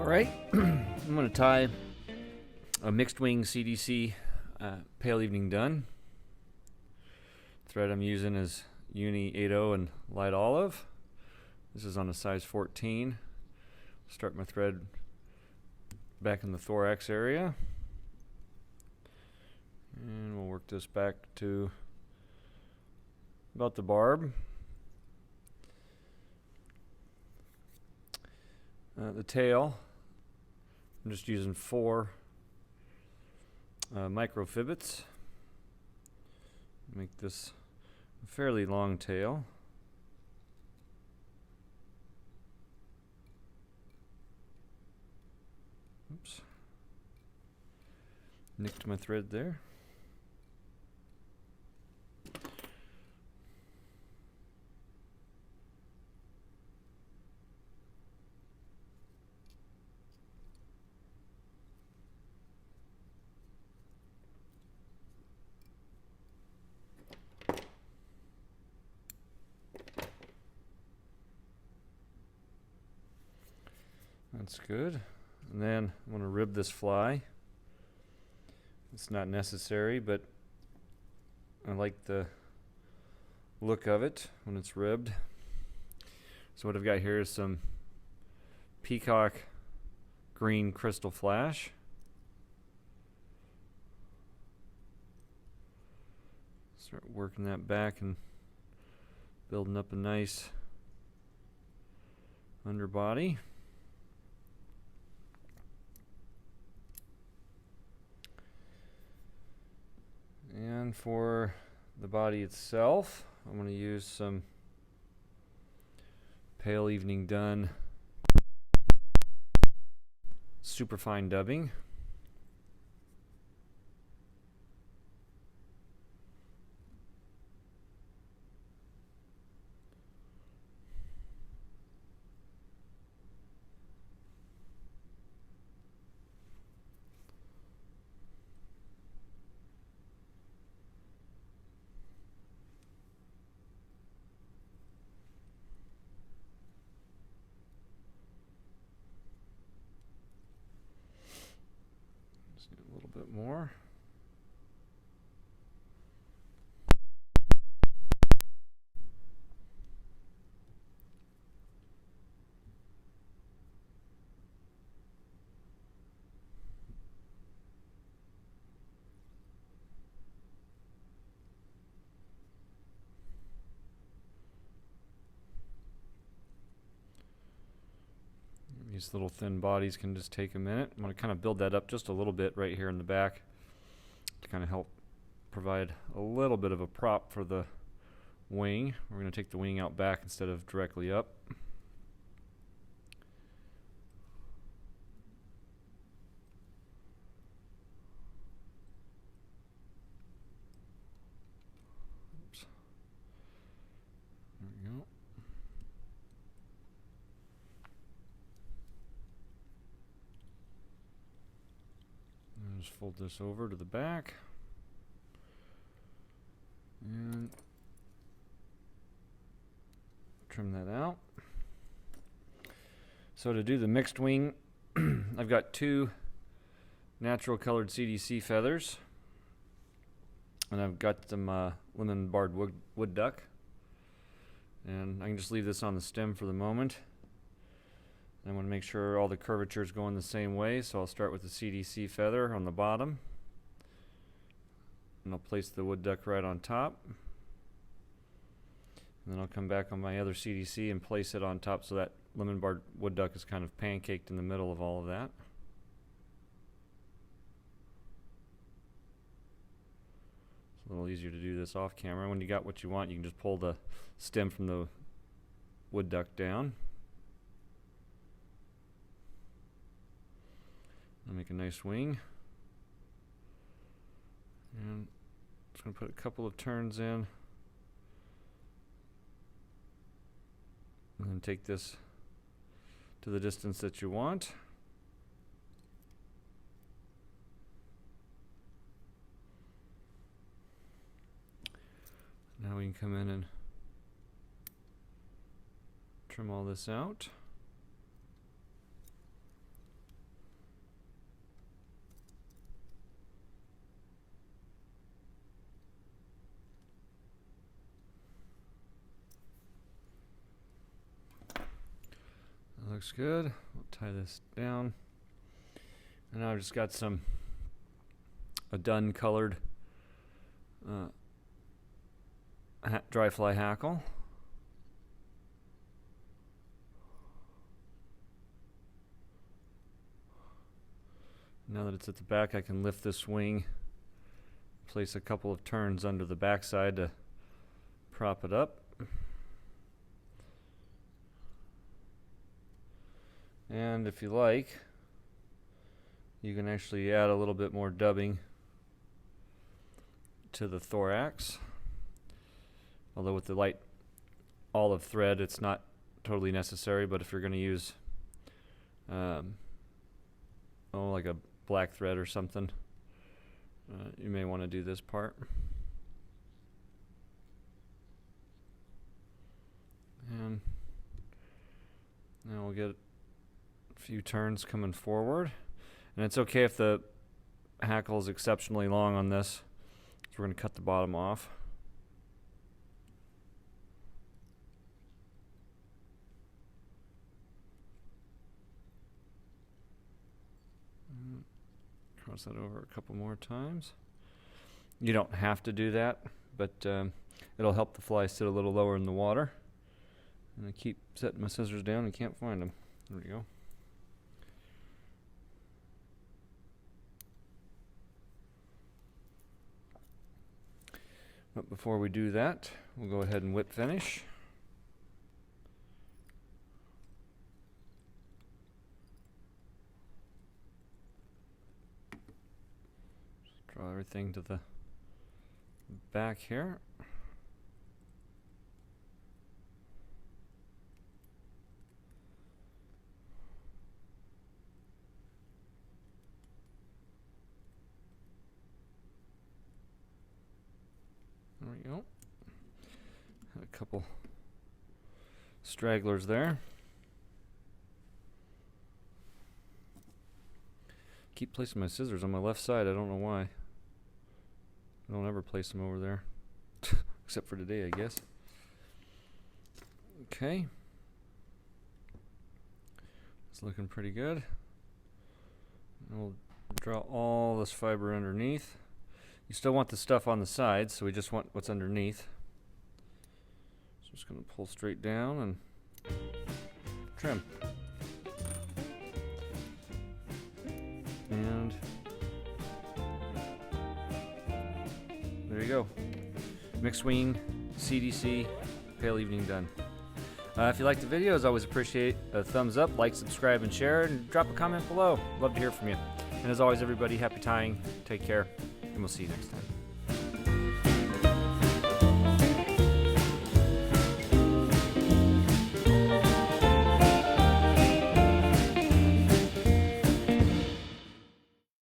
Alright, I'm going to tie a mixed wing CDC Pale Evening Dun. Thread I'm using is Uni 80 and Light Olive. This is on a size 14. Start my thread back in the thorax area. And we'll work this back to about the barb. The tail, I'm just using 4 micro Fibits. Make this a fairly long tail. Oops. Nicked my thread there. That's good. And then I'm going to rib this fly. It's not necessary, but I like the look of it when it's ribbed. So what I've got here is some Peacock green Krystal flash. Start working that back and building up a nice underbody. And for the body itself, I'm going to use some Pale Evening Dun superfine dubbing. A little bit more. These little thin bodies can just take a minute. I'm going to kind of build that up just a little bit right here in the back to kind of help provide a little bit of a prop for the wing. We're going to take the wing out back instead of directly up. Oops. There we go. Just fold this over to the back and trim that out. So to do the mixed wing, I've got 2 natural colored CDC feathers, and I've got some lemon barred wood duck, and I can just leave this on the stem for the moment. I want to make sure all the curvature is going the same way, so I'll start with the CDC feather on the bottom, and I'll place the wood duck right on top, and then I'll come back on my other CDC and place it on top so that lemon barred wood duck is kind of pancaked in the middle of all of that. It's a little easier to do this off camera. When you got what you want, you can just pull the stem from the wood duck down. I'll make a nice wing, and just going to put a couple of turns in, and then take this to the distance that you want. Now we can come in and trim all this out. looks good. We'll tie this down. And now I've just got a dun colored dry fly hackle. Now that it's at the back, I can lift this wing, place a couple of turns under the backside to prop it up. And if you like, you can actually add a little bit more dubbing to the thorax. Although with the light olive thread, it's not totally necessary, but if you're going to use like a black thread or something, you may want to do this part. And now we'll get a few turns coming forward. And it's okay if the hackle is exceptionally long on this, so we're going to cut the bottom off. Cross that over a couple more times. You don't have to do that, but it'll help the fly sit a little lower in the water. And I keep setting my scissors down and can't find them. There we go. But before we do that, we'll go ahead and whip finish. Draw everything to the back here. There we go. Had a couple stragglers there. Keep placing my scissors on my left side. I don't know why. I don't ever place them over there. Except for today, I guess. Okay. It's looking pretty good. And we'll draw all this fiber underneath. You still want the stuff on the sides, so we just want what's underneath. So just going to pull straight down and trim. And there you go. Mixed wing, CDC, pale evening done. If you liked the video, as always, appreciate a thumbs up, like, subscribe, and share, and drop a comment below. Love to hear from you. And as always, everybody, happy tying. Take care, and we'll see you next time.